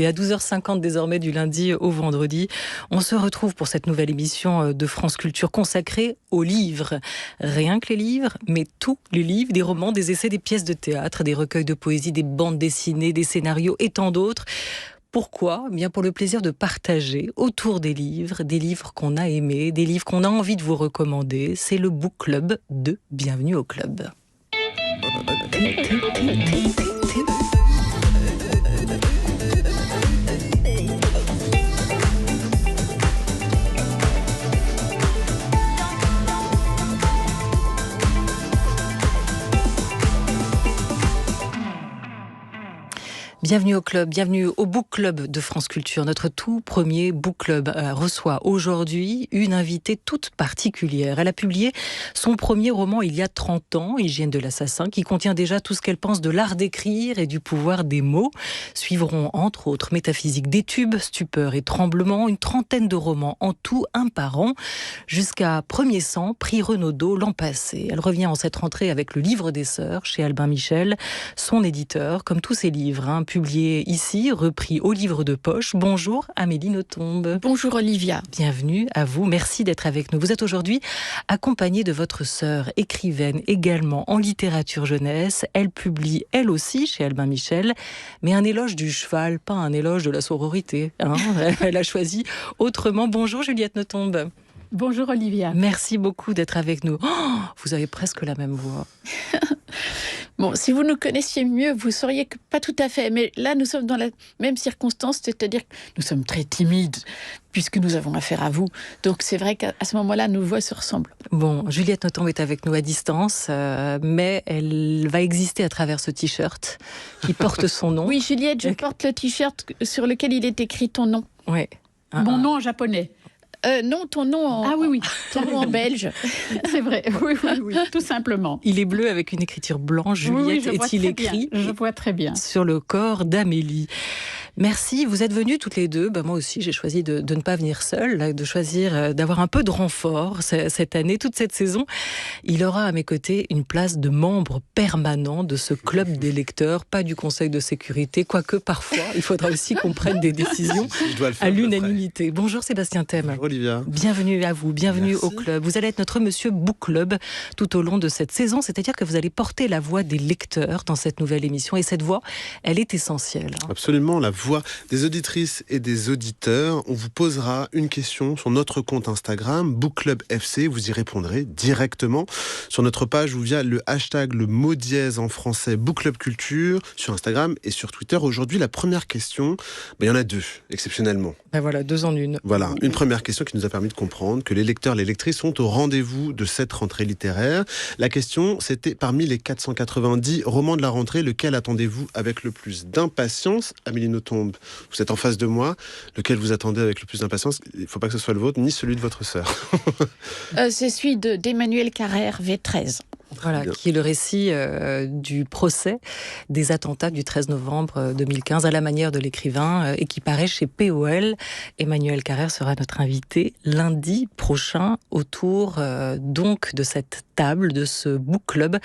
Et à 12h50 désormais du lundi au vendredi, on se retrouve pour cette nouvelle émission de France Culture consacrée aux livres. Rien que les livres, mais tous les livres, des romans, des essais, des pièces de théâtre, des recueils de poésie, des bandes dessinées, des scénarios et tant d'autres. Pourquoi ? Bien pour le plaisir de partager autour des livres qu'on a aimés, des livres qu'on a envie de vous recommander. C'est le Book Club de Bienvenue au Club. Bienvenue au club, bienvenue au Book Club de France Culture. Notre tout premier Book Club reçoit aujourd'hui une invitée toute particulière. Elle a publié son premier roman il y a 30 ans, Hygiène de l'assassin, qui contient déjà tout ce qu'elle pense de l'art d'écrire et du pouvoir des mots. Suivront entre autres Métaphysique des tubes, Stupeur et tremblement, une trentaine de romans en tout, un par an, jusqu'à Premier sang, prix Renaudot l'an passé. Elle revient en cette rentrée avec le Livre des Sœurs chez Albin Michel, son éditeur, comme tous ses livres, publié ici, repris au livre de poche. Bonjour Amélie Nothomb. Bonjour Olivia. Bienvenue à vous, merci d'être avec nous. Vous êtes aujourd'hui accompagnée de votre sœur, écrivaine également en littérature jeunesse. Elle publie elle aussi chez Albin Michel, mais un éloge du cheval, pas un éloge de la sororité. Elle a choisi autrement. Bonjour Juliette Nothomb. Bonjour Olivia. Merci beaucoup d'être avec nous. Oh, vous avez presque la même voix. Bon, si vous nous connaissiez mieux, vous sauriez que pas tout à fait. Mais là, nous sommes dans la même circonstance, c'est-à-dire que nous sommes très timides, puisque nous avons affaire à vous. Donc c'est vrai qu'à ce moment-là, nos voix se ressemblent. Bon, Juliette Nothomb est avec nous à distance, mais elle va exister à travers ce t-shirt qui porte son nom. Oui, Juliette, je porte le t-shirt sur lequel il est écrit ton nom. Oui. Mon nom en japonais. Non, ton nom en, oui. Ton nom en belge. C'est vrai, oui, tout simplement. Il est bleu avec une écriture blanche. Juliette, est-il écrit Je vois très bien. Sur le corps d'Amélie. Merci, vous êtes venues toutes les deux. Moi aussi, j'ai choisi de ne pas venir seule, de choisir d'avoir un peu de renfort cette année, toute cette saison. Il aura à mes côtés une place de membre permanent de ce club des lecteurs, pas du conseil de sécurité, quoique parfois, il faudra aussi qu'on prenne des décisions à l'unanimité. Bonjour Sébastien Thème. Bonjour Olivia. Bienvenue à vous, bienvenue Merci. au club. Vous allez être notre monsieur Book Club tout au long de cette saison, c'est-à-dire que vous allez porter la voix des lecteurs dans cette nouvelle émission. Et cette voix, elle est essentielle. Absolument, la voix des auditrices et des auditeurs. On vous posera une question sur notre compte Instagram, Book Club FC. Vous y répondrez directement sur notre page ou via le hashtag le mot dièse en français Book Club Culture sur Instagram et sur Twitter. Aujourd'hui, la première question, il y en a deux, exceptionnellement. Voilà, deux en une. Voilà, une première question qui nous a permis de comprendre que les lecteurs, les lectrices sont au rendez-vous de cette rentrée littéraire. La question, c'était parmi les 490 romans de la rentrée, lequel attendez-vous avec le plus d'impatience ? Amélie Nothomb, vous êtes en face de moi. Lequel vous attendez avec le plus d'impatience ? Il ne faut pas que ce soit le vôtre, ni celui de votre sœur. C'est celui d'Emmanuel Carrère, V13. Voilà, qui est le récit du procès des attentats du 13 novembre 2015 à la manière de l'écrivain et qui paraît chez POL. Emmanuel Carrère sera notre invité lundi prochain autour donc de cette table, de ce book club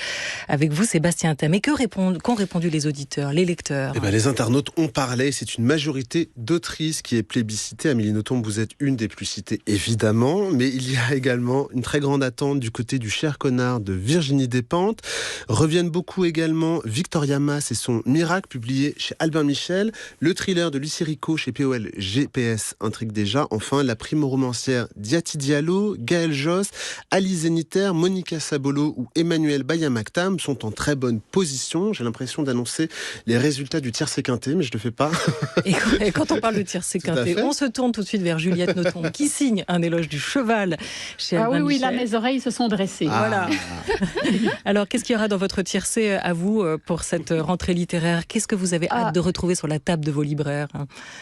avec vous Sébastien Thème. Et qu'ont répondu les auditeurs, les lecteurs ? Les internautes ont parlé, c'est une majorité d'autrices qui est plébiscitée. Amélie Nothomb, vous êtes une des plus citées évidemment, mais il y a également une très grande attente du côté du Cher Connard de Virginie Despentes. Reviennent beaucoup également Victoria Mass et son Miracle, publié chez Albin Michel, le thriller de Lucie Rico chez POL, GPS intrigue déjà, enfin la primo-romancière Diati Diallo, Gaëlle Josse, Alice Zéniter, Monica Sabolo ou Emmanuel Bayamaktam sont en très bonne position. J'ai l'impression d'annoncer les résultats du tiercé quintet, mais je ne le fais pas. Et quand on parle de tiercé quintet, on se tourne tout de suite vers Juliette Nothomb qui signe un éloge du cheval chez Albin Michel. Oui, là mes oreilles se sont dressées. Voilà. Alors, qu'est-ce qu'il y aura dans votre tiercé à vous pour cette rentrée littéraire ? Qu'est-ce que vous avez hâte de retrouver sur la table de vos libraires ?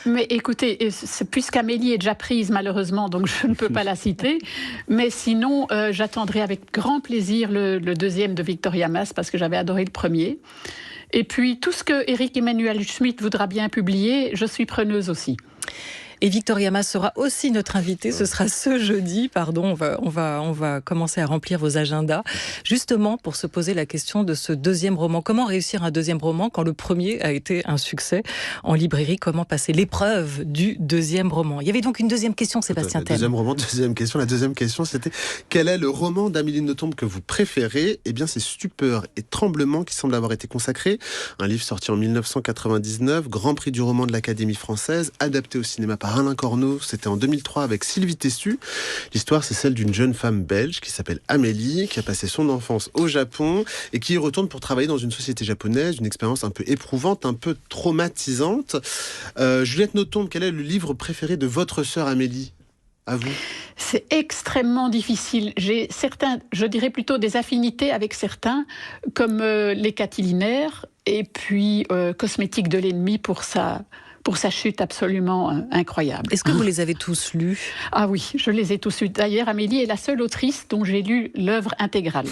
Mais écoutez, puisqu'Amélie est déjà prise malheureusement, donc je ne peux pas la citer, mais sinon j'attendrai avec grand plaisir le deuxième de Victoria Mass parce que j'avais adoré le premier. Et puis tout ce que Éric Emmanuel Schmitt voudra bien publier, je suis preneuse aussi. Et Victoria Mas sera aussi notre invitée. Ce sera ce jeudi. Pardon, on va commencer à remplir vos agendas. Justement, pour se poser la question de ce deuxième roman. Comment réussir un deuxième roman quand le premier a été un succès en librairie? Comment passer l'épreuve du deuxième roman? Il y avait donc une deuxième question, Sébastien Thème. Deuxième roman, deuxième question. La deuxième question, c'était quel est le roman d'Amélie Nothomb que vous préférez? Eh bien, c'est Stupeur et Tremblement qui semble avoir été consacré. Un livre sorti en 1999, Grand Prix du roman de l'Académie française, adapté au cinéma par Alain Corneau. C'était en 2003 avec Sylvie Tessu. L'histoire, c'est celle d'une jeune femme belge qui s'appelle Amélie, qui a passé son enfance au Japon et qui y retourne pour travailler dans une société japonaise. Une expérience un peu éprouvante, un peu traumatisante. Juliette Nothomb, quel est le livre préféré de votre sœur Amélie? À vous. C'est extrêmement difficile. J'ai certains, je dirais plutôt des affinités avec certains, comme les Catilinaires et puis Cosmétique de l'ennemi pour sa chute absolument incroyable. Est-ce que vous les avez tous lus? Ah oui, je les ai tous lus. D'ailleurs, Amélie est la seule autrice dont j'ai lu l'œuvre intégrale.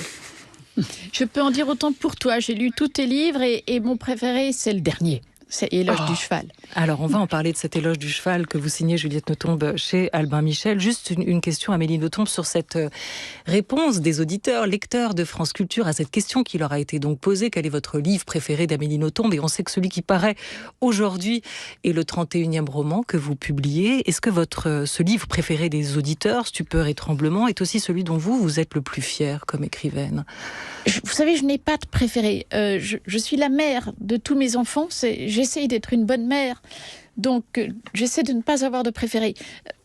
Je peux en dire autant pour toi. J'ai lu tous tes livres et mon préféré, c'est le dernier. C'est Éloge du cheval. Alors, on va en parler de cet Éloge du cheval que vous signez, Juliette Nothomb, chez Albin Michel. Juste une question, Amélie Nothomb, sur cette réponse des auditeurs, lecteurs de France Culture à cette question qui leur a été donc posée. Quel est votre livre préféré d'Amélie Nothomb? Et on sait que celui qui paraît aujourd'hui est le 31e roman que vous publiez. Est-ce que ce livre préféré des auditeurs, Stupeur et Tremblement, est aussi celui dont vous êtes le plus fier comme écrivaine? Vous savez, je n'ai pas de préféré. Je suis la mère de tous mes enfants. J'essaye d'être une bonne mère. Donc, j'essaie de ne pas avoir de préféré.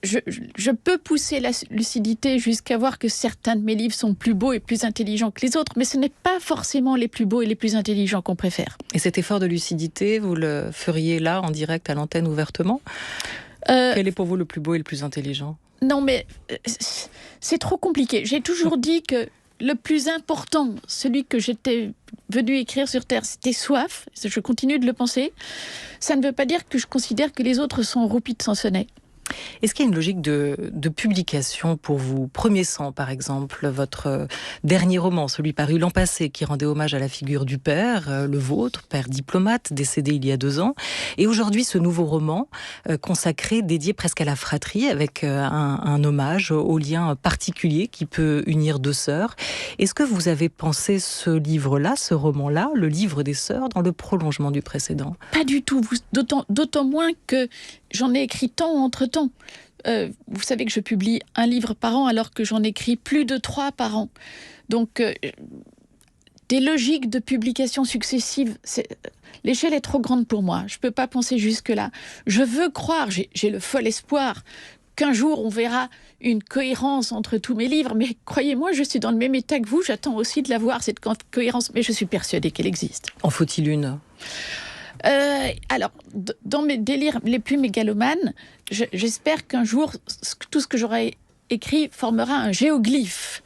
Je peux pousser la lucidité jusqu'à voir que certains de mes livres sont plus beaux et plus intelligents que les autres, mais ce n'est pas forcément les plus beaux et les plus intelligents qu'on préfère. Et cet effort de lucidité, vous le feriez là, en direct, à l'antenne, ouvertement? Quel est pour vous le plus beau et le plus intelligent? Non, mais c'est trop compliqué. J'ai toujours dit que le plus important, celui que j'étais venue écrire sur Terre, c'était Soif. Je continue de le penser. Ça ne veut pas dire que je considère que les autres sont roupis de Sansonnet. Est-ce qu'il y a une logique de publication pour vous? Premier sang, par exemple, votre dernier roman, celui paru l'an passé, qui rendait hommage à la figure du père, le vôtre, père diplomate, décédé il y a 2 ans. Et aujourd'hui, ce nouveau roman, consacré, dédié presque à la fratrie, avec un hommage au lien particulier qui peut unir 2 sœurs. Est-ce que vous avez pensé ce livre-là, ce roman-là, le livre des sœurs, dans le prolongement du précédent? Pas du tout, d'autant moins que j'en ai écrit tant entre-temps. Vous savez que je publie un livre par an alors que j'en écris plus de 3 par an. Donc, des logiques de publication successives, l'échelle est trop grande pour moi. Je ne peux pas penser jusque-là. Je veux croire, j'ai le fol espoir qu'un jour on verra une cohérence entre tous mes livres, mais croyez-moi, je suis dans le même état que vous, j'attends aussi de la voir, cette cohérence, mais je suis persuadée qu'elle existe. En faut-il une? Alors, dans mes délires les plus mégalomanes, j'espère qu'un jour, tout ce que j'aurai écrit formera un géoglyphe.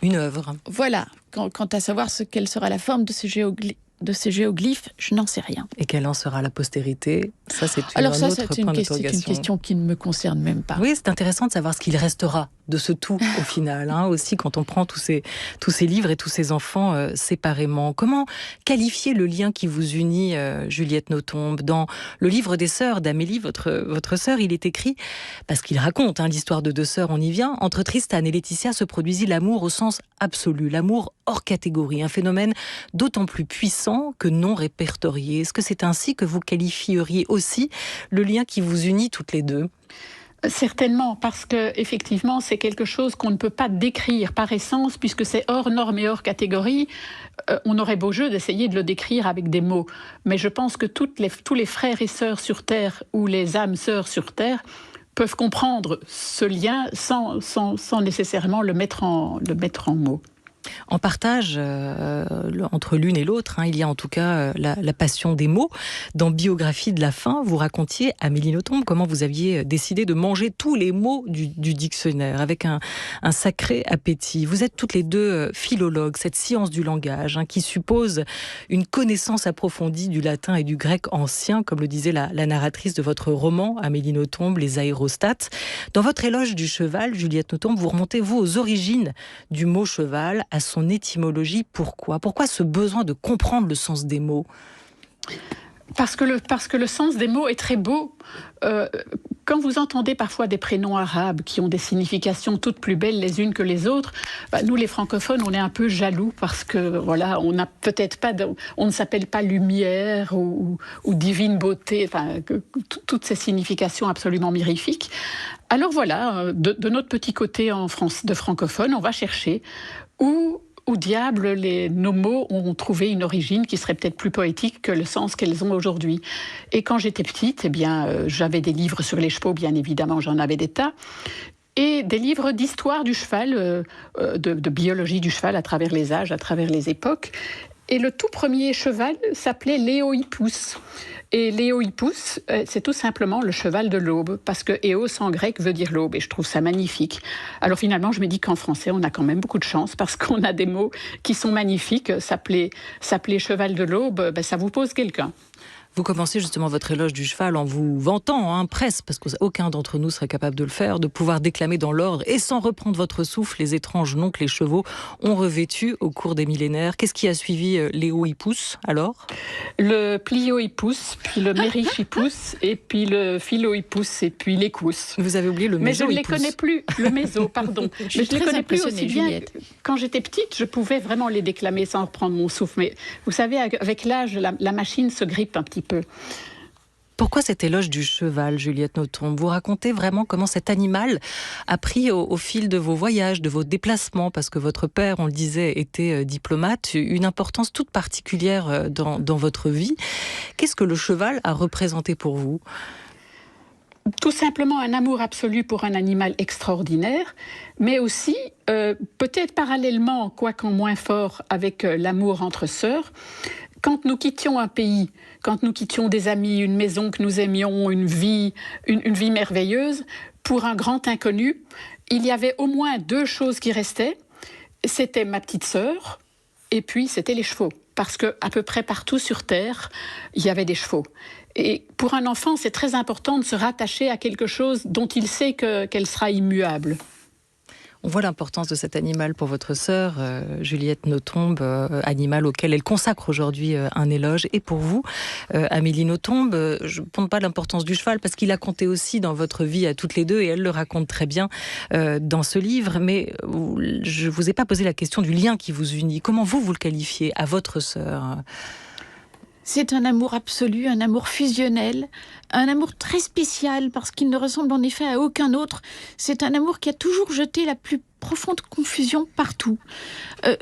Une œuvre. Voilà. Quant à savoir quelle sera la forme de ces géoglyphes, je n'en sais rien. Et quelle en sera la postérité? Ça, c'est un autre point d'interrogation. C'est une question qui ne me concerne même pas. Oui, c'est intéressant de savoir ce qu'il restera de ce tout au final, aussi quand on prend tous ces livres et tous ces enfants séparément. Comment qualifier le lien qui vous unit, Juliette Nothomb? Dans le livre des sœurs d'Amélie, votre sœur, il est écrit, parce qu'il raconte l'histoire de 2 sœurs, on y vient, entre Tristan et Laetitia se produisit l'amour au sens absolu, l'amour hors catégorie, un phénomène d'autant plus puissant que non répertorié. Est-ce que c'est ainsi que vous qualifieriez aussi le lien qui vous unit toutes les 2? Certainement, parce que effectivement, c'est quelque chose qu'on ne peut pas décrire par essence, puisque c'est hors norme et hors catégorie. On aurait beau jeu d'essayer de le décrire avec des mots, mais je pense que tous les frères et sœurs sur Terre ou les âmes sœurs sur Terre peuvent comprendre ce lien sans nécessairement le mettre en mots. En partage entre l'une et l'autre, il y a en tout cas la passion des mots. Dans Biographie de la faim, vous racontiez, Amélie Nothomb, comment vous aviez décidé de manger tous les mots du dictionnaire avec un sacré appétit. Vous êtes toutes les 2 philologues, cette science du langage qui suppose une connaissance approfondie du latin et du grec ancien, comme le disait la narratrice de votre roman, Amélie Nothomb, Les aérostats. Dans votre éloge du cheval, Juliette Nothomb, vous remontez, vous, aux origines du mot cheval, à son étymologie. Pourquoi ce besoin de comprendre le sens des mots? Parce que le sens des mots est très beau. Quand vous entendez parfois des prénoms arabes qui ont des significations toutes plus belles les unes que les autres, nous les francophones, on est un peu jaloux parce que voilà, on n'a peut-être pas, on ne s'appelle pas lumière ou divine beauté, enfin toutes ces significations absolument mirifiques. Alors voilà, de notre petit côté en France, de francophone, on va chercher où diable nos mots ont trouvé une origine qui serait peut-être plus poétique que le sens qu'elles ont aujourd'hui. Et quand j'étais petite, j'avais des livres sur les chevaux, bien évidemment, j'en avais des tas, et des livres d'histoire du cheval, de biologie du cheval à travers les âges, à travers les époques. Et le tout premier cheval s'appelait Léohippus. Et Léohippus, c'est tout simplement le cheval de l'aube, parce que Éos en grec veut dire l'aube, et je trouve ça magnifique. Alors finalement, je me dis qu'en français, on a quand même beaucoup de chance, parce qu'on a des mots qui sont magnifiques. S'appeler cheval de l'aube, ça vous pose quelqu'un. Vous commencez justement votre éloge du cheval en vous vantant, presque, parce qu'aucun d'entre nous serait capable de le faire, de pouvoir déclamer dans l'ordre et sans reprendre votre souffle les étranges noms que les chevaux ont revêtus au cours des millénaires. Qu'est-ce qui a suivi Léohippus alors ? Le Pliohippus, puis le Mérichippus, et puis le Philohippus, et puis l'Écus. Vous avez oublié le Mésohippus. Mais je ne les connais plus, le Méso, pardon. Mais je ne les connais plus aussi bien. Juliette. Quand j'étais petite, je pouvais vraiment les déclamer sans reprendre mon souffle. Mais vous savez, avec l'âge, la machine se grippe un petit peu. Pourquoi cet éloge du cheval, Juliette Nothomb ? Vous racontez vraiment comment cet animal a pris au fil de vos voyages, de vos déplacements, parce que votre père, on le disait, était diplomate, une importance toute particulière dans votre vie. Qu'est-ce que le cheval a représenté pour vous ? Tout simplement un amour absolu pour un animal extraordinaire, mais aussi, peut-être parallèlement, quoique en moins fort, avec l'amour entre sœurs. Quand nous quittions un pays, quand nous quittions des amis, une maison que nous aimions, une vie merveilleuse, pour un grand inconnu, il y avait au moins 2 choses qui restaient. C'était ma petite sœur, et puis c'était les chevaux. Parce qu'à peu près partout sur Terre, il y avait des chevaux. Et pour un enfant, c'est très important de se rattacher à quelque chose dont il sait qu'elle sera immuable. On voit l'importance de cet animal pour votre sœur, Juliette Nothomb, animal auquel elle consacre aujourd'hui un éloge. Et pour vous, Amélie Nothomb, je ne ponde pas l'importance du cheval parce qu'il a compté aussi dans votre vie à toutes les deux et elle le raconte très bien dans ce livre. Mais je ne vous ai pas posé la question du lien qui vous unit. Comment vous le qualifiez à votre sœur ? C'est un amour absolu, un amour fusionnel, un amour très spécial parce qu'il ne ressemble en effet à aucun autre. C'est un amour qui a toujours jeté la plus profonde confusion partout.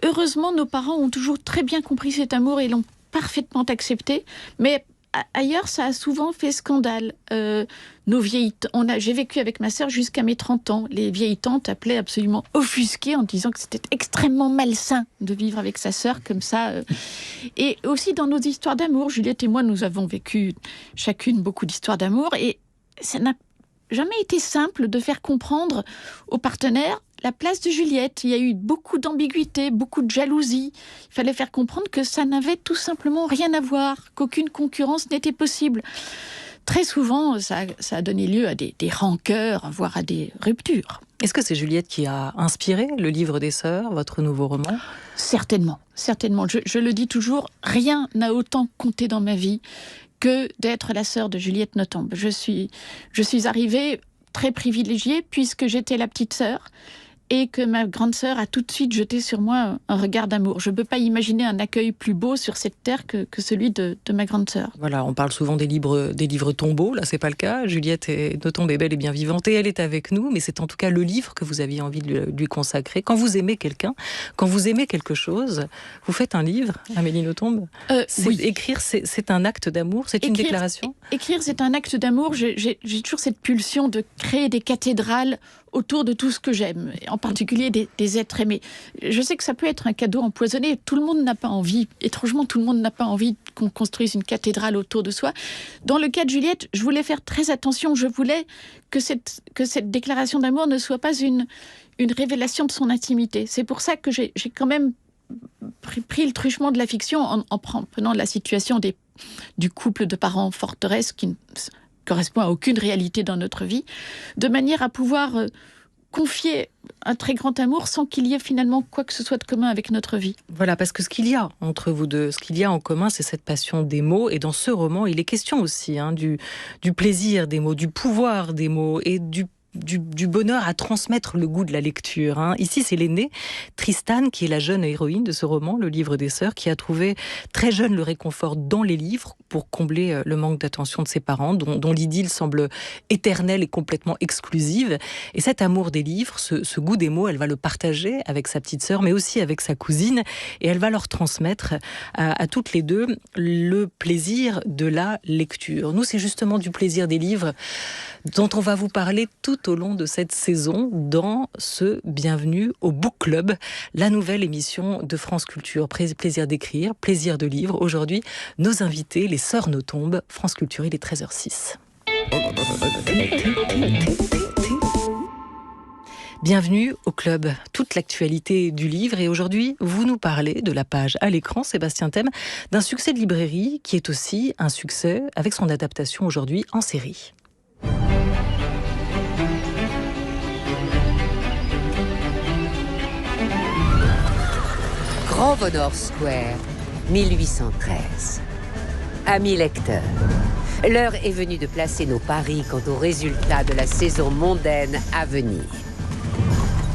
Heureusement, nos parents ont toujours très bien compris cet amour et l'ont parfaitement accepté, mais ailleurs, ça a souvent fait scandale. J'ai vécu avec ma sœur jusqu'à mes 30 ans. Les vieilles tantes appelaient absolument offusquées en disant que c'était extrêmement malsain de vivre avec sa sœur comme ça. Et aussi dans nos histoires d'amour, Juliette et moi, nous avons vécu chacune beaucoup d'histoires d'amour et ça n'a jamais été simple de faire comprendre aux partenaires la place de Juliette. Il y a eu beaucoup d'ambiguïté, beaucoup de jalousie. Il fallait faire comprendre que ça n'avait tout simplement rien à voir, qu'aucune concurrence n'était possible. Très souvent, ça a donné lieu à des rancœurs, voire à des ruptures. Est-ce que c'est Juliette qui a inspiré le livre des sœurs, votre nouveau roman ? Certainement, certainement. Je le dis toujours, rien n'a autant compté dans ma vie que d'être la sœur de Juliette Nothomb. Je suis arrivée très privilégiée puisque j'étais la petite sœur et que ma grande sœur a tout de suite jeté sur moi un regard d'amour. Je ne peux pas imaginer un accueil plus beau sur cette terre que celui de ma grande sœur. Voilà, on parle souvent des livres tombeaux, là c'est pas le cas. Juliette Nothomb est belle et bien vivante et elle est avec nous, mais c'est en tout cas le livre que vous aviez envie de lui consacrer. Quand vous aimez quelqu'un, quand vous aimez quelque chose, vous faites un livre, Amélie Nothomb. Oui. Écrire, c'est un acte d'amour, c'est une déclaration. Écrire, c'est un acte d'amour. J'ai toujours cette pulsion de créer des cathédrales autour de tout ce que j'aime, en particulier des êtres aimés. Je sais que ça peut être un cadeau empoisonné. Tout le monde n'a pas envie, étrangement, tout le monde n'a pas envie qu'on construise une cathédrale autour de soi. Dans le cas de Juliette, je voulais faire très attention. Je voulais que cette déclaration d'amour ne soit pas une révélation de son intimité. C'est pour ça que j'ai quand même pris le truchement de la fiction en prenant la situation du couple de parents forteresses qui ne correspond à aucune réalité dans notre vie, de manière à pouvoir confier un très grand amour sans qu'il y ait finalement quoi que ce soit de commun avec notre vie. Voilà, parce que ce qu'il y a entre vous deux, ce qu'il y a en commun, c'est cette passion des mots. Et dans ce roman, il est question aussi du plaisir des mots, du pouvoir des mots et du bonheur à transmettre le goût de la lecture. Ici, c'est l'aînée, Tristan, qui est la jeune héroïne de ce roman, Le Livre des Sœurs, qui a trouvé très jeune le réconfort dans les livres pour combler le manque d'attention de ses parents, dont l'idylle semble éternelle et complètement exclusive. Et cet amour des livres, ce goût des mots, elle va le partager avec sa petite sœur, mais aussi avec sa cousine, et elle va leur transmettre à toutes les deux le plaisir de la lecture. Nous, c'est justement du plaisir des livres dont on va vous parler tout au long de cette saison dans ce Bienvenue au Book Club, la nouvelle émission de France Culture. Plaisir d'écrire, plaisir de lire. Aujourd'hui, nos invités, les Sœurs Nothomb, France Culture, il est 13h06. Bienvenue au club, toute l'actualité du livre. Et aujourd'hui, vous nous parlez de la page à l'écran, Sébastien Thème, d'un succès de librairie qui est aussi un succès avec son adaptation aujourd'hui en série. Grosvenor Square, 1813. Amis lecteurs, l'heure est venue de placer nos paris quant aux résultats de la saison mondaine à venir.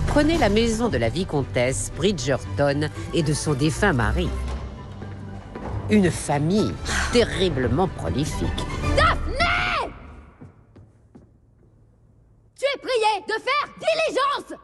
Prenez la maison de la vicomtesse Bridgerton et de son défunt mari. Une famille terriblement prolifique. Daphné! Tu es priée de faire diligence!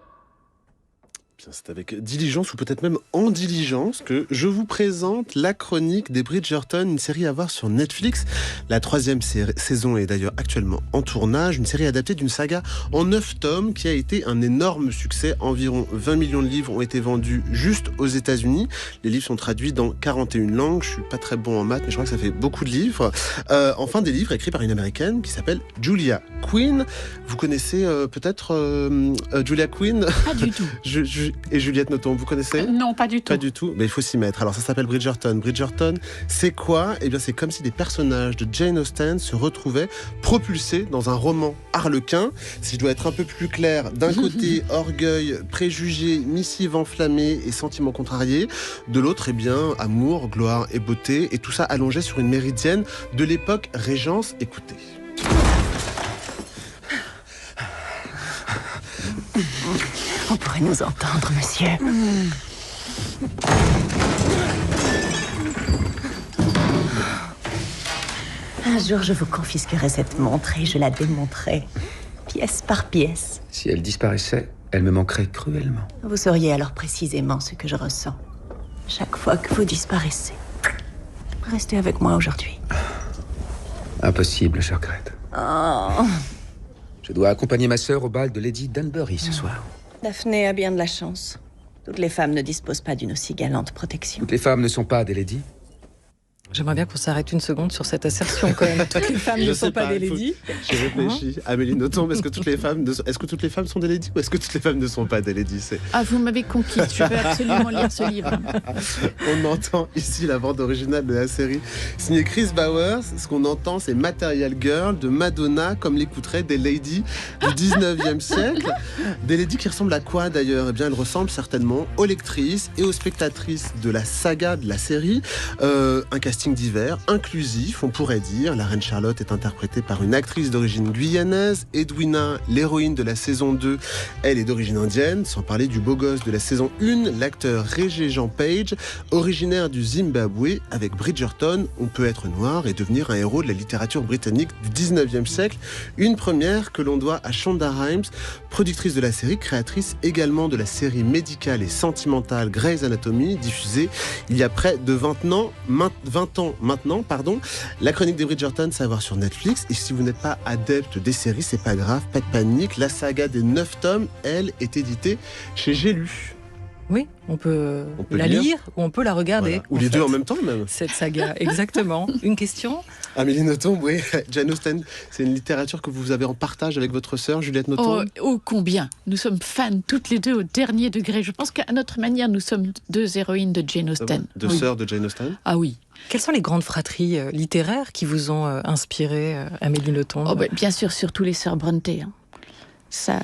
C'est avec diligence ou peut-être même en diligence que je vous présente la chronique des Bridgerton, une série à voir sur Netflix. La 3e saison est d'ailleurs actuellement en tournage, une série adaptée d'une saga en 9 tomes qui a été un énorme succès. Environ 20 millions de livres ont été vendus juste aux États-Unis. Les livres sont traduits dans 41 langues. Je suis pas très bon en maths, mais je crois que ça fait beaucoup de livres. Enfin, des livres écrits par une Américaine qui s'appelle Julia Quinn. Vous connaissez peut-être Julia Quinn? Pas du tout. Et Juliette Nothomb, vous connaissez? Non, pas du tout. Pas du tout, mais il faut s'y mettre. Alors ça s'appelle Bridgerton. Bridgerton, c'est quoi? Eh bien c'est comme si des personnages de Jane Austen se retrouvaient propulsés dans un roman harlequin. Si je dois être un peu plus clair, d'un côté orgueil, préjugés, missives enflammées et sentiments contrariés. De l'autre, eh bien amour, gloire et beauté. Et tout ça allongé sur une méridienne de l'époque Régence. Écoutez. On pourrait nous entendre, monsieur. Un jour, je vous confisquerai cette montre et je la démonterai, pièce par pièce. Si elle disparaissait, elle me manquerait cruellement. Vous sauriez alors précisément ce que je ressens chaque fois que vous disparaissez. Restez avec moi aujourd'hui. Impossible, chère Grete. Oh. Je dois accompagner ma sœur au bal de Lady Dunbury ce soir. Daphné a bien de la chance. Toutes les femmes ne disposent pas d'une aussi galante protection. Toutes les femmes ne sont pas des ladies. J'aimerais bien qu'on s'arrête une seconde sur cette assertion quand même. Toutes les femmes ne sont pas des ladies. J'ai réfléchi. Amélie Nothomb, est-ce que toutes les femmes sont des ladies ou est-ce que toutes les femmes ne sont pas des ladies? Ah, vous m'avez conquise, je veux absolument lire ce livre. On entend ici la bande originale de la série signée Chris Bowers. Ce qu'on entend, c'est Material Girl de Madonna, comme l'écouteraient des ladies du 19e siècle. Des ladies qui ressemblent à quoi d'ailleurs? Eh bien, elles ressemblent certainement aux lectrices et aux spectatrices de la saga de la série. Un casting divers, inclusif, on pourrait dire. La reine Charlotte est interprétée par une actrice d'origine guyanaise. Edwina, l'héroïne de la saison 2, elle est d'origine indienne, sans parler du beau gosse de la saison 1, l'acteur Regé Jean Page, originaire du Zimbabwe. Avec Bridgerton, on peut être noir et devenir un héros de la littérature britannique du 19e siècle. Une première que l'on doit à Shonda Rhimes, productrice de la série, créatrice également de la série médicale et sentimentale Grey's Anatomy, diffusée il y a près de 20 ans maintenant. La chronique des Bridgerton, c'est à voir sur Netflix. Et si vous n'êtes pas adepte des séries, c'est pas grave, pas de panique. La saga des 9 tomes, elle, est éditée chez J'ai lu. Oui, on peut la lire ou on peut la regarder. Voilà. Ou les deux en même temps, même. Cette saga, exactement. Une question? Amélie Nothomb, oui. Jane Austen, c'est une littérature que vous avez en partage avec votre sœur, Juliette Nothomb. Oh, combien! Nous sommes fans toutes les deux au dernier degré. Je pense qu'à notre manière, nous sommes deux héroïnes de Jane Austen. Deux sœurs de Jane Austen? Ah oui. Quelles sont les grandes fratries littéraires qui vous ont inspiré, Amélie Nothomb? Bien sûr, surtout les sœurs Brontë. Ça,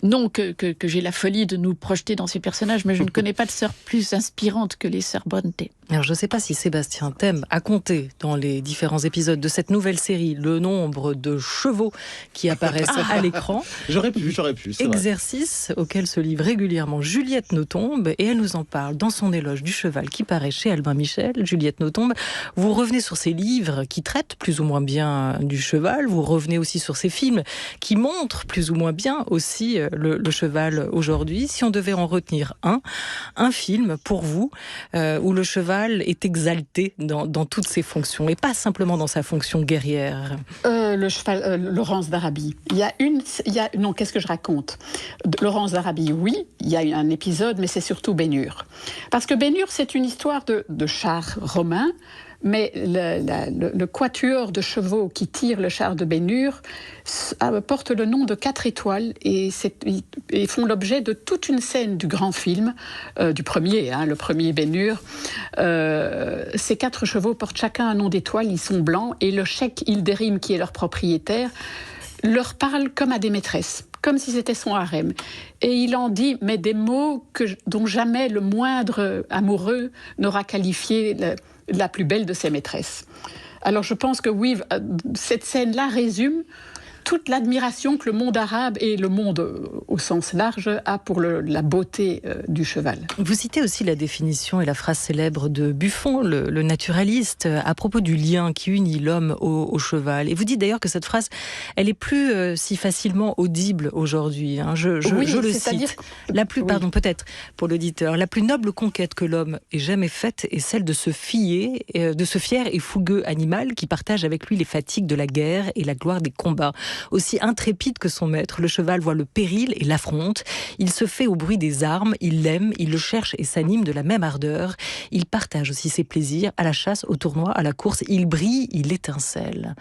Non que j'ai la folie de nous projeter dans ces personnages, mais je ne connais pas de sœur plus inspirante que les sœurs Brontë. Alors je ne sais pas si Sébastien Thème a compté dans les différents épisodes de cette nouvelle série le nombre de chevaux qui apparaissent à l'écran. J'aurais pu, c'est vrai. Exercice auquel se livre régulièrement Juliette Nothomb, et elle nous en parle dans son éloge du cheval qui paraît chez Albin Michel. Juliette Nothomb, vous revenez sur ces livres qui traitent plus ou moins bien du cheval, vous revenez aussi sur ces films qui montrent plus ou moins bien aussi le cheval aujourd'hui. Si on devait en retenir un film pour vous où le cheval est exalté dans toutes ses fonctions et pas simplement dans sa fonction guerrière. Le cheval, Laurence d'Arabie. Non, qu'est-ce que je raconte ? Laurence d'Arabie, oui, il y a un épisode, mais c'est surtout Ben-Hur. Parce que Ben-Hur, c'est une histoire de char romain, mais le quatuor de chevaux qui tire le char de Ben-Hur porte le nom de 4 étoiles et font l'objet de toute une scène du grand film, du premier, le premier Ben-Hur. Ces 4 chevaux portent chacun un nom d'étoile, ils sont blancs, et le cheikh Hilderim, qui est leur propriétaire, leur parle comme à des maîtresses, comme si c'était son harem. Et il en dit, mais des mots dont jamais le moindre amoureux n'aura qualifié la plus belle de ses maîtresses. Alors je pense que oui, cette scène-là résume toute l'admiration que le monde arabe et le monde au sens large a pour la beauté du cheval. Vous citez aussi la définition et la phrase célèbre de Buffon, le naturaliste, à propos du lien qui unit l'homme au cheval. Et vous dites d'ailleurs que cette phrase, elle est plus si facilement audible aujourd'hui. Je le cite. Pardon, peut-être pour l'auditeur, la plus noble conquête que l'homme ait jamais faite est celle de ce fier et fougueux animal qui partage avec lui les fatigues de la guerre et la gloire des combats. Aussi intrépide que son maître, le cheval voit le péril et l'affronte. Il se fait au bruit des armes, il l'aime, il le cherche et s'anime de la même ardeur. Il partage aussi ses plaisirs à la chasse, au tournoi, à la course. Il brille, il étincelle.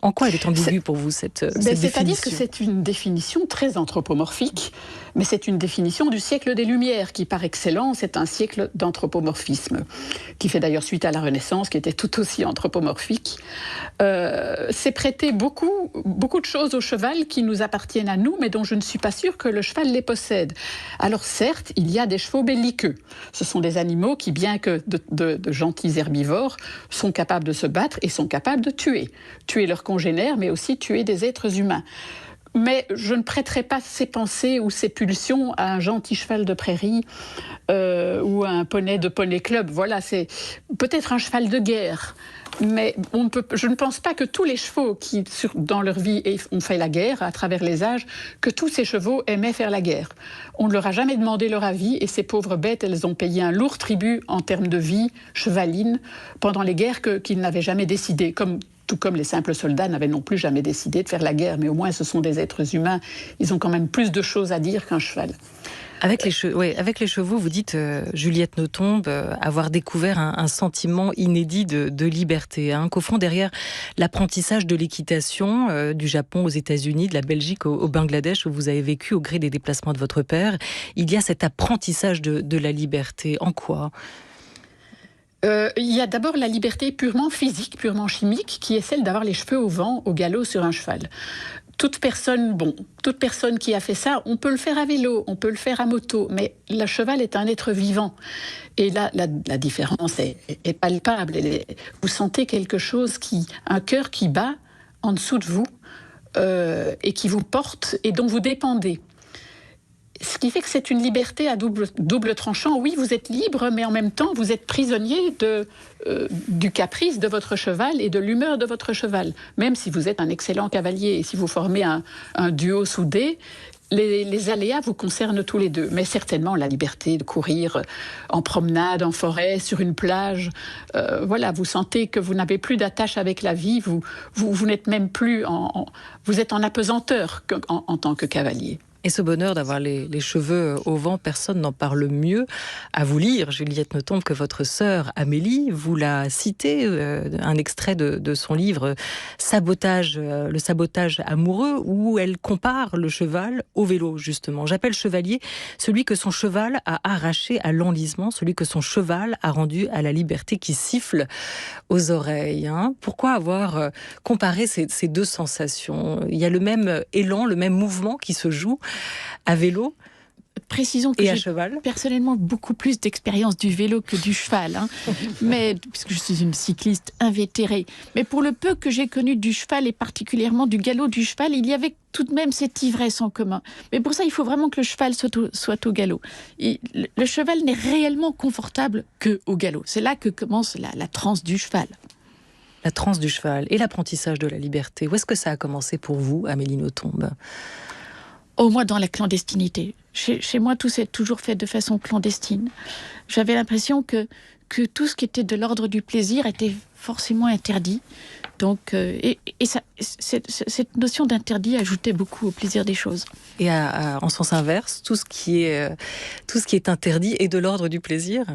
En quoi elle est ambiguë pour vous, cette définition ? C'est-à-dire que c'est une définition très anthropomorphique, mais c'est une définition du siècle des Lumières, qui par excellence est un siècle d'anthropomorphisme, qui fait d'ailleurs suite à la Renaissance, qui était tout aussi anthropomorphique. C'est prêter beaucoup de choses au cheval qui nous appartiennent à nous, mais dont je ne suis pas sûre que le cheval les possède. Alors certes, il y a des chevaux belliqueux. Ce sont des animaux qui, bien que de gentils herbivores, sont capables de se battre et sont capables de tuer leurs congénères, mais aussi tuer des êtres humains. Mais je ne prêterai pas ces pensées ou ces pulsions à un gentil cheval de prairie ou à un poney de poney club. Voilà, c'est peut-être un cheval de guerre. Mais je ne pense pas que tous les chevaux qui, dans leur vie, ont fait la guerre à travers les âges, que tous ces chevaux aimaient faire la guerre. On ne leur a jamais demandé leur avis et ces pauvres bêtes, elles ont payé un lourd tribut en termes de vie chevaline pendant les guerres qu'ils n'avaient jamais décidé, tout comme les simples soldats n'avaient non plus jamais décidé de faire la guerre. Mais au moins, ce sont des êtres humains. Ils ont quand même plus de choses à dire qu'un cheval. Avec les chevaux, vous dites, Juliette Nothomb, avoir découvert un sentiment inédit de liberté. Qu'au fond, derrière l'apprentissage de l'équitation du Japon aux États-Unis, de la Belgique au Bangladesh, où vous avez vécu au gré des déplacements de votre père, il y a cet apprentissage de la liberté. En quoi ? Il y a d'abord la liberté purement physique, purement chimique, qui est celle d'avoir les cheveux au vent, au galop sur un cheval. Toute personne qui a fait ça, on peut le faire à vélo, on peut le faire à moto, mais le cheval est un être vivant. Et là, la différence est palpable. Vous sentez quelque chose un cœur qui bat en dessous de vous et qui vous porte et dont vous dépendez. Ce qui fait que c'est une liberté à double tranchant. Oui, vous êtes libre, mais en même temps, vous êtes prisonnier du caprice de votre cheval et de l'humeur de votre cheval. Même si vous êtes un excellent cavalier et si vous formez un duo soudé, les aléas vous concernent tous les deux. Mais certainement la liberté de courir en promenade, en forêt, sur une plage. Voilà, vous sentez que vous n'avez plus d'attache avec la vie. Vous n'êtes même plus vous êtes en apesanteur en tant que cavalier. Et ce bonheur d'avoir les cheveux au vent, personne n'en parle mieux à vous lire, Juliette Nothomb, que votre sœur Amélie. Vous l'a cité, un extrait de son livre Le sabotage amoureux, où elle compare le cheval au vélo, justement. J'appelle chevalier celui que son cheval a arraché à l'enlisement, celui que son cheval a rendu à la liberté qui siffle aux oreilles. Pourquoi avoir comparé ces deux sensations ? Il y a le même élan, le même mouvement qui se joue à vélo Précisons que et à j'ai cheval. personnellement beaucoup plus d'expérience du vélo que du cheval, mais puisque je suis une cycliste invétérée. Mais pour le peu que j'ai connu du cheval et particulièrement du galop du cheval, il y avait tout de même cette ivresse en commun. Mais pour ça, il faut vraiment que le cheval soit au galop. Le cheval n'est réellement confortable qu'au galop. C'est là que commence la transe du cheval. La transe du cheval et l'apprentissage de la liberté. Où est-ce que ça a commencé pour vous, Amélie Nothomb ? Au moins dans la clandestinité. Chez moi, tout s'est toujours fait de façon clandestine. J'avais l'impression que tout ce qui était de l'ordre du plaisir était forcément interdit. Donc, cette notion d'interdit ajoutait beaucoup au plaisir des choses. Et en sens inverse, tout ce qui est interdit est de l'ordre du plaisir ?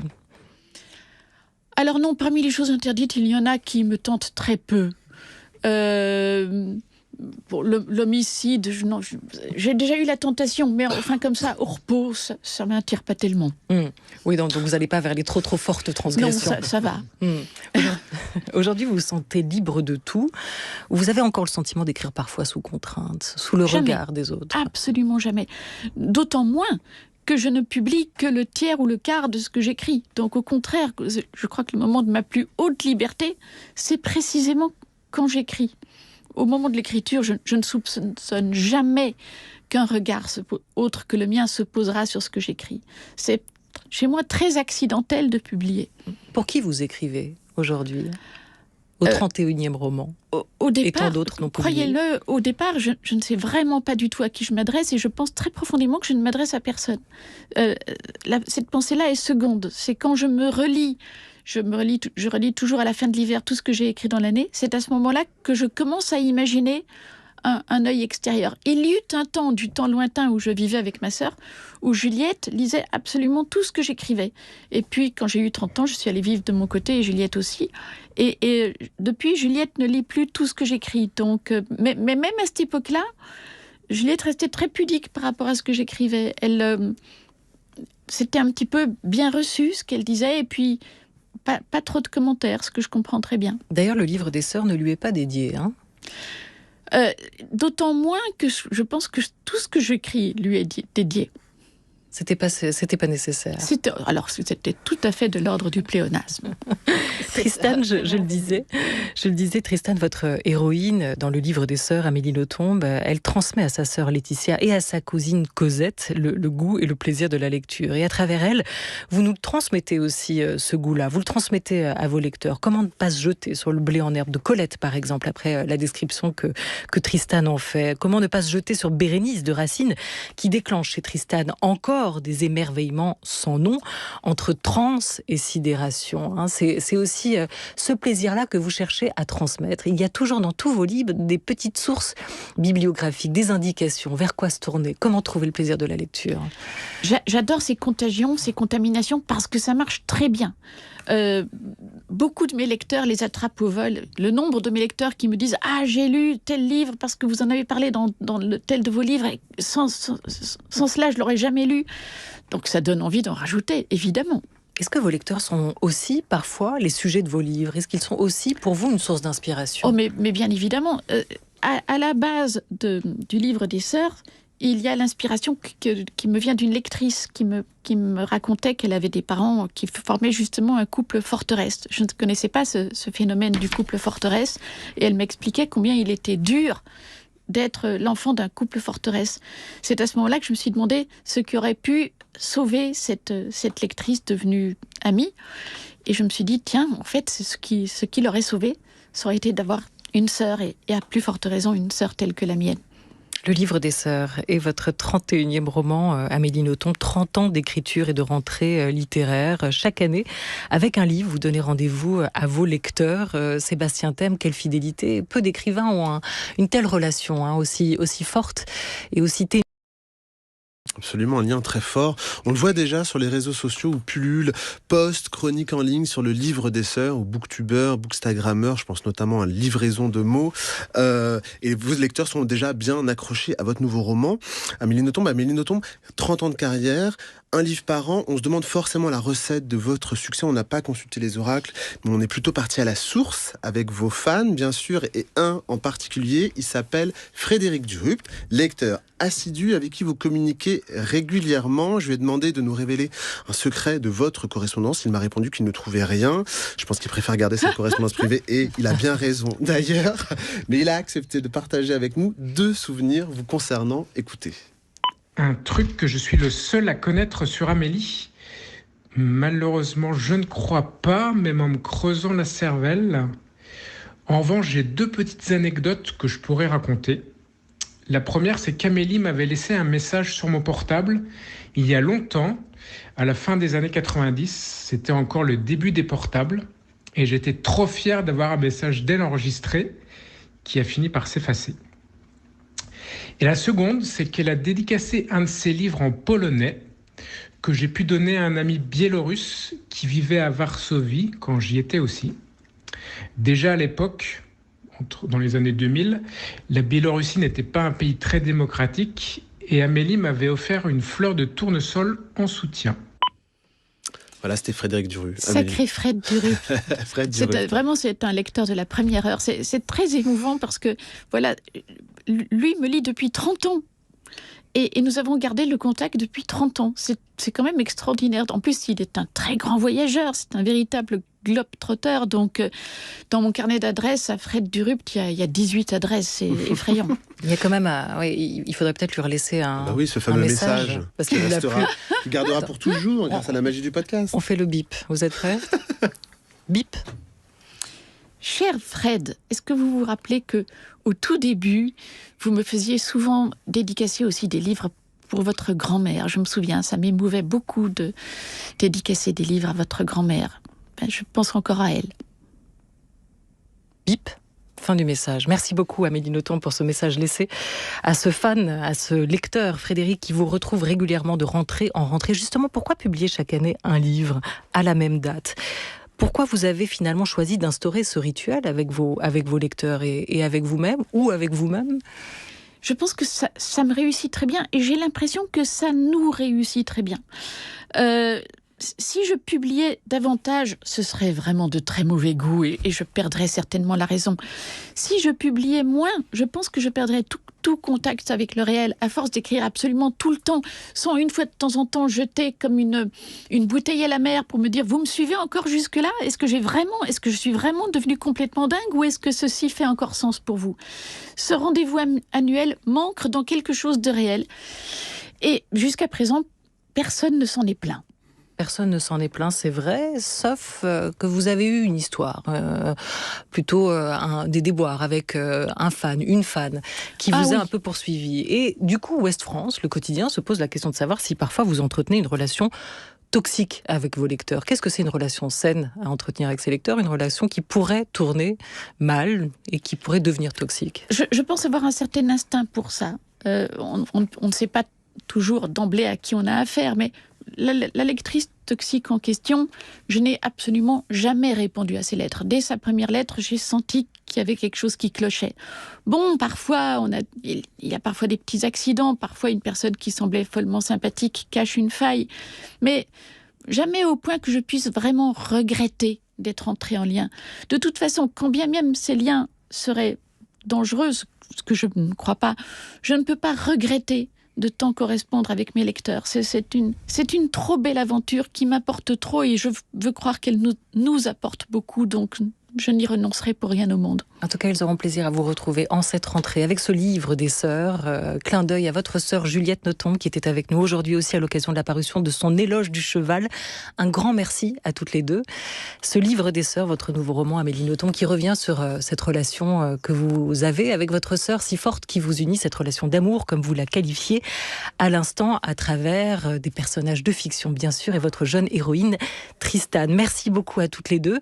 Alors non, parmi les choses interdites, il y en a qui me tentent très peu. Pour l'homicide, j'ai déjà eu la tentation, mais enfin comme ça, au repos, ça m'attire pas tellement. Oui, donc vous n'allez pas vers les trop fortes transgressions. Non, ça va. Aujourd'hui, vous vous sentez libre de tout. Vous avez encore le sentiment d'écrire parfois sous contrainte, sous le regard des autres. Absolument jamais. D'autant moins que je ne publie que le tiers ou le quart de ce que j'écris. Donc au contraire, je crois que le moment de ma plus haute liberté, c'est précisément quand j'écris. Au moment de l'écriture, je ne soupçonne jamais qu'un regard autre que le mien se posera sur ce que j'écris. C'est chez moi très accidentel de publier. Pour qui vous écrivez aujourd'hui ? Au 31e roman. Au départ, et tant d'autres non publiés. Croyez-le, au départ, je ne sais vraiment pas du tout à qui je m'adresse et je pense très profondément que je ne m'adresse à personne. Cette pensée-là est seconde. C'est quand je me relis. Je relis toujours à la fin de l'hiver tout ce que j'ai écrit dans l'année. C'est à ce moment-là que je commence à imaginer un œil extérieur. Il y eut un temps, du temps lointain où je vivais avec ma sœur, où Juliette lisait absolument tout ce que j'écrivais. Et puis, quand j'ai eu 30 ans, je suis allée vivre de mon côté, et Juliette aussi. Et depuis, Juliette ne lit plus tout ce que j'écris. Donc, mais même à cette époque-là, Juliette restait très pudique par rapport à ce que j'écrivais. C'était un petit peu bien reçu, ce qu'elle disait, et puis pas trop de commentaires, ce que je comprends très bien. D'ailleurs, le livre des sœurs ne lui est pas dédié, hein ? D'autant moins que je pense que tout ce que j'écris lui est dédié. C'était pas nécessaire. C'était tout à fait de l'ordre du pléonasme. Tristan, je le disais, Tristan, votre héroïne dans le livre des sœurs, Amélie Nothomb, elle transmet à sa sœur Laetitia et à sa cousine Cosette le goût et le plaisir de la lecture. Et à travers elle, vous nous transmettez aussi ce goût-là. Vous le transmettez à vos lecteurs. Comment ne pas se jeter sur le blé en herbe de Colette, par exemple, après la description que Tristan en fait. Comment ne pas se jeter sur Bérénice de Racine, qui déclenche chez Tristan encore des émerveillements sans nom, entre transe et sidération. C'est aussi ce plaisir-là que vous cherchez à transmettre. Il y a toujours dans tous vos livres des petites sources bibliographiques, des indications, vers quoi se tourner, comment trouver le plaisir de la lecture. J'adore ces contagions, ces contaminations, parce que ça marche très bien. Beaucoup de mes lecteurs les attrapent au vol. Le nombre de mes lecteurs qui me disent « Ah, j'ai lu tel livre parce que vous en avez parlé dans tel de vos livres. Et sans cela, je ne l'aurais jamais lu. » Donc ça donne envie d'en rajouter, évidemment. Est-ce que vos lecteurs sont aussi parfois les sujets de vos livres ? Est-ce qu'ils sont aussi pour vous une source d'inspiration ? Oh, mais bien évidemment. À la base du livre des sœurs, il y a l'inspiration qui me vient d'une lectrice qui me racontait qu'elle avait des parents qui formaient justement un couple forteresse. Je ne connaissais pas ce phénomène du couple forteresse et elle m'expliquait combien il était dur d'être l'enfant d'un couple forteresse. C'est à ce moment-là que je me suis demandé ce qui aurait pu sauver cette lectrice devenue amie. Et je me suis dit, tiens, en fait, ce qui l'aurait sauvée, ça aurait été d'avoir une sœur et à plus forte raison une sœur telle que la mienne. Le livre des sœurs est votre 31e roman, Amélie Nothomb, 30 ans d'écriture et de rentrée littéraire. Chaque année, avec un livre, vous donnez rendez-vous à vos lecteurs. Sébastien Thème, quelle fidélité. Peu d'écrivains ont une telle relation, aussi forte et aussi ténue. Absolument, un lien très fort. On le voit déjà sur les réseaux sociaux où pullulent posts, chroniques en ligne sur le livre des sœurs, ou booktubeurs, bookstagrammeurs, je pense notamment à Livraison de mots. Et vos lecteurs sont déjà bien accrochés à votre nouveau roman. Amélie Nothomb, 30 ans de carrière, un livre par an. On se demande forcément la recette de votre succès. On n'a pas consulté les oracles, mais on est plutôt parti à la source avec vos fans, bien sûr, et un en particulier. Il s'appelle Frédéric Durupt, lecteur assidu avec qui vous communiquez régulièrement. Je lui ai demandé de nous révéler un secret de votre correspondance. Il m'a répondu qu'il ne trouvait rien. Je pense qu'il préfère garder cette correspondance privée et il a bien raison d'ailleurs. Mais il a accepté de partager avec nous 2 souvenirs vous concernant. Écoutez. Un truc que je suis le seul à connaître sur Amélie. Malheureusement, je ne crois pas, même en me creusant la cervelle. En revanche, j'ai 2 petites anecdotes que je pourrais raconter. La première, c'est qu'Amélie m'avait laissé un message sur mon portable il y a longtemps, à la fin des années 90. C'était encore le début des portables. Et j'étais trop fier d'avoir un message d'elle enregistré qui a fini par s'effacer. Et la seconde, c'est qu'elle a dédicacé un de ses livres en polonais que j'ai pu donner à un ami biélorusse qui vivait à Varsovie quand j'y étais aussi. Déjà à l'époque, dans les années 2000, la Biélorussie n'était pas un pays très démocratique et Amélie m'avait offert une fleur de tournesol en soutien. Voilà, c'était Frédéric Durupt. Sacré Fred Durupt. C'est un lecteur de la première heure. C'est très émouvant parce que, voilà, lui me lit depuis 30 ans. Et nous avons gardé le contact depuis 30 ans. C'est quand même extraordinaire. En plus, il est un très grand voyageur. C'est un véritable globe-trotter. Donc, dans mon carnet d'adresses, à Fred Durupt, il y a 18 adresses. C'est effrayant. Il y a quand même il faudrait peut-être lui relaisser ce fameux message. Parce qu'il gardera pour toujours grâce à la magie du podcast. On fait le bip. Vous êtes prêts? Bip. Cher Fred, est-ce que vous vous rappelez que au tout début, vous me faisiez souvent dédicacer aussi des livres pour votre grand-mère? Je me souviens, ça m'émouvait beaucoup de dédicacer des livres à votre grand-mère. Je pense encore à elle. Bip. Fin du message. Merci beaucoup Amélie Nothomb pour ce message laissé à ce fan, à ce lecteur Frédéric qui vous retrouve régulièrement de rentrée en rentrée. Justement, pourquoi publier chaque année un livre à la même date ? Pourquoi vous avez finalement choisi d'instaurer ce rituel avec vos lecteurs et avec vous-même ou avec vous-même ? Je pense que ça me réussit très bien et j'ai l'impression que ça nous réussit très bien. Si je publiais davantage, ce serait vraiment de très mauvais goût et je perdrais certainement la raison. Si je publiais moins, je pense que je perdrais tout contact avec le réel, à force d'écrire absolument tout le temps, sans une fois de temps en temps jeter comme une bouteille à la mer pour me dire « Vous me suivez encore jusque-là ? Est-ce que je suis vraiment devenue complètement dingue ou est-ce que ceci fait encore sens pour vous ?» Ce rendez-vous annuel m'ancre dans quelque chose de réel. Et jusqu'à présent, personne ne s'en est plaint. Personne ne s'en est plaint, c'est vrai, sauf que vous avez eu une histoire, plutôt des déboires avec un fan, une fan, qui vous a un peu poursuivi. Et du coup, Ouest France, le quotidien, se pose la question de savoir si parfois vous entretenez une relation toxique avec vos lecteurs. Qu'est-ce que c'est une relation saine à entretenir avec ses lecteurs? Une relation qui pourrait tourner mal et qui pourrait devenir toxique. Je pense avoir un certain instinct pour ça. On ne sait pas toujours d'emblée à qui on a affaire, mais la lectrice toxique en question, je n'ai absolument jamais répondu à ses lettres. Dès sa première lettre, j'ai senti qu'il y avait quelque chose qui clochait. Bon, parfois, il y a parfois des petits accidents, parfois une personne qui semblait follement sympathique cache une faille, mais jamais au point que je puisse vraiment regretter d'être entrée en lien. De toute façon, quand bien même ces liens seraient dangereux, ce que je ne crois pas, je ne peux pas regretter de tant correspondre avec mes lecteurs. C'est une trop belle aventure qui m'apporte trop et je veux croire qu'elle nous apporte beaucoup, donc je n'y renoncerai pour rien au monde. En tout cas, ils auront plaisir à vous retrouver en cette rentrée avec ce livre des sœurs. Clin d'œil à votre sœur Juliette Nothomb qui était avec nous aujourd'hui aussi à l'occasion de la parution de son Éloge du cheval. Un grand merci à toutes les deux. Ce livre des sœurs, votre nouveau roman Amélie Nothomb, qui revient sur cette relation que vous avez avec votre sœur si forte qui vous unit, cette relation d'amour comme vous la qualifiez à l'instant à travers des personnages de fiction bien sûr et votre jeune héroïne Tristan. Merci beaucoup à toutes les deux.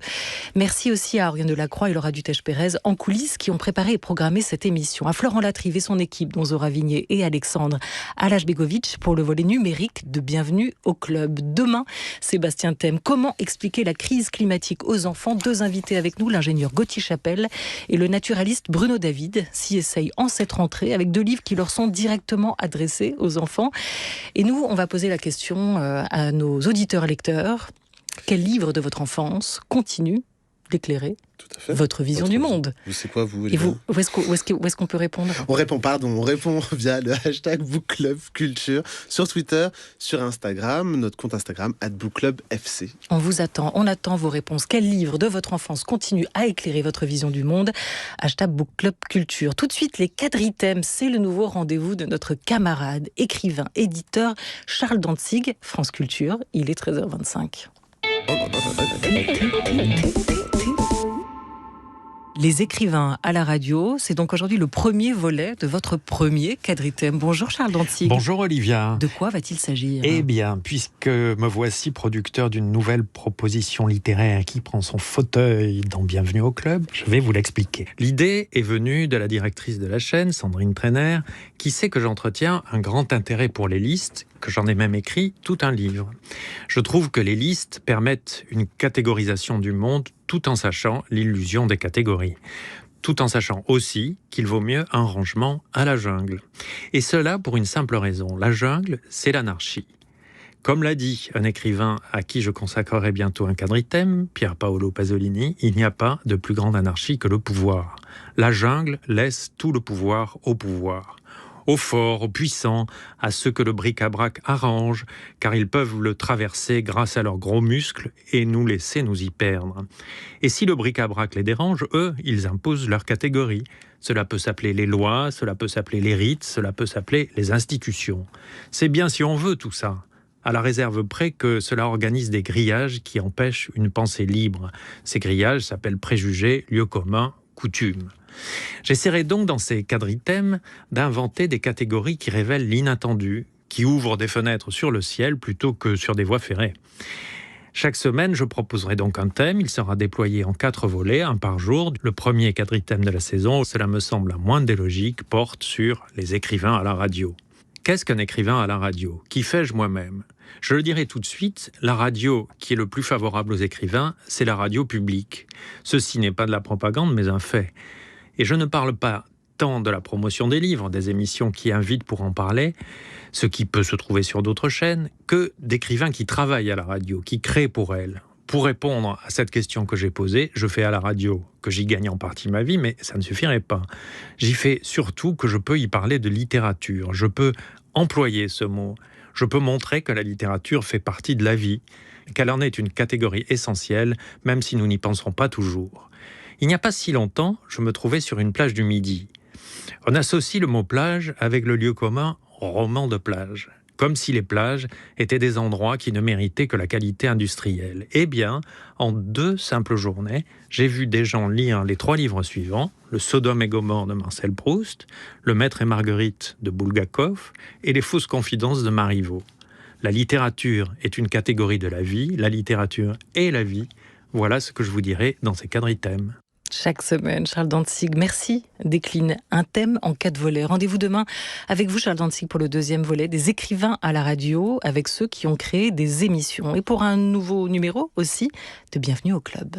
Merci aussi Julia, Oriane Delacroix et Laura Dutèche-Pérez en coulisses qui ont préparé et programmé cette émission. À Florent Latrive et son équipe, dont Zora Vignier et Alexandre Alashbegovic pour le volet numérique de Bienvenue au Club. Demain, Sébastien Thème, comment expliquer la crise climatique aux enfants? 2 invités avec nous, l'ingénieur Gauthier Chapelle et le naturaliste Bruno David, s'y essayent en cette rentrée avec 2 livres qui leur sont directement adressés aux enfants. Et nous, on va poser la question à nos auditeurs-lecteurs. Quel livre de votre enfance continue d'éclairer votre vision du monde? C'est quoi, vous? Et vous, où est-ce qu'on peut répondre? On répond via le hashtag Book Club Culture sur Twitter, sur Instagram, notre compte Instagram @bookclubfc. On vous attend, on attend vos réponses. Quel livre de votre enfance continue à éclairer votre vision du monde? Hashtag Book Club Culture. Tout de suite, les quadrithèmes, c'est le nouveau rendez-vous de notre camarade, écrivain, éditeur Charles Dantzig, France Culture. Il est 13h25. Les écrivains à la radio, c'est donc aujourd'hui le premier volet de votre premier quadrithème. Bonjour Charles Dantzig. Bonjour Olivia. De quoi va-t-il s'agir? Eh bien, puisque me voici producteur d'une nouvelle proposition littéraire qui prend son fauteuil dans Bienvenue au Club, je vais vous l'expliquer. L'idée est venue de la directrice de la chaîne, Sandrine Trainer, qui sait que j'entretiens un grand intérêt pour les listes, que j'en ai même écrit tout un livre. Je trouve que les listes permettent une catégorisation du monde tout en sachant l'illusion des catégories. Tout en sachant aussi qu'il vaut mieux un rangement à la jungle. Et cela pour une simple raison. La jungle, c'est l'anarchie. Comme l'a dit un écrivain à qui je consacrerai bientôt un quadrithème, Pier Paolo Pasolini, il n'y a pas de plus grande anarchie que le pouvoir. La jungle laisse tout le pouvoir au pouvoir. Aux forts, aux puissants, à ceux que le bric-à-brac arrange, car ils peuvent le traverser grâce à leurs gros muscles et nous laisser nous y perdre. Et si le bric-à-brac les dérange, eux, ils imposent leur catégorie. Cela peut s'appeler les lois, cela peut s'appeler les rites, cela peut s'appeler les institutions. C'est bien si on veut tout ça, à la réserve près que cela organise des grillages qui empêchent une pensée libre. Ces grillages s'appellent préjugés, lieux communs, coutumes. J'essaierai donc dans ces quadrithèmes d'inventer des catégories qui révèlent l'inattendu, qui ouvrent des fenêtres sur le ciel plutôt que sur des voies ferrées. Chaque semaine, je proposerai donc un thème, il sera déployé en 4 volets, un par jour. Le premier quadrithème de la saison, cela me semble la moindre des logiques, porte sur les écrivains à la radio. Qu'est-ce qu'un écrivain à la radio? Qui fais-je moi-même? Je le dirai tout de suite, la radio qui est le plus favorable aux écrivains, c'est la radio publique. Ceci n'est pas de la propagande, mais un fait. Et je ne parle pas tant de la promotion des livres, des émissions qui invitent pour en parler, ce qui peut se trouver sur d'autres chaînes, que d'écrivains qui travaillent à la radio, qui créent pour elle. Pour répondre à cette question que j'ai posée, je fais à la radio que j'y gagne en partie ma vie, mais ça ne suffirait pas. J'y fais surtout que je peux y parler de littérature. Je peux employer ce mot. Je peux montrer que la littérature fait partie de la vie, qu'elle en est une catégorie essentielle, même si nous n'y penserons pas toujours. Il n'y a pas si longtemps, je me trouvais sur une plage du Midi. On associe le mot plage avec le lieu commun roman de plage, comme si les plages étaient des endroits qui ne méritaient que la qualité industrielle. Eh bien, en 2 simples journées, j'ai vu des gens lire les 3 livres suivants, Le Sodome et Gomorrhe de Marcel Proust, Le Maître et Marguerite de Bulgakov et Les Fausses confidences de Marivaux. La littérature est une catégorie de la vie, la littérature est la vie. Voilà ce que je vous dirai dans ces quadrithèmes. Chaque semaine, Charles Dantzig, merci, décline un thème en 4 volets. Rendez-vous demain avec vous, Charles Dantzig, pour le 2e volet des écrivains à la radio, avec ceux qui ont créé des émissions. Et pour un nouveau numéro aussi de Bienvenue au Club.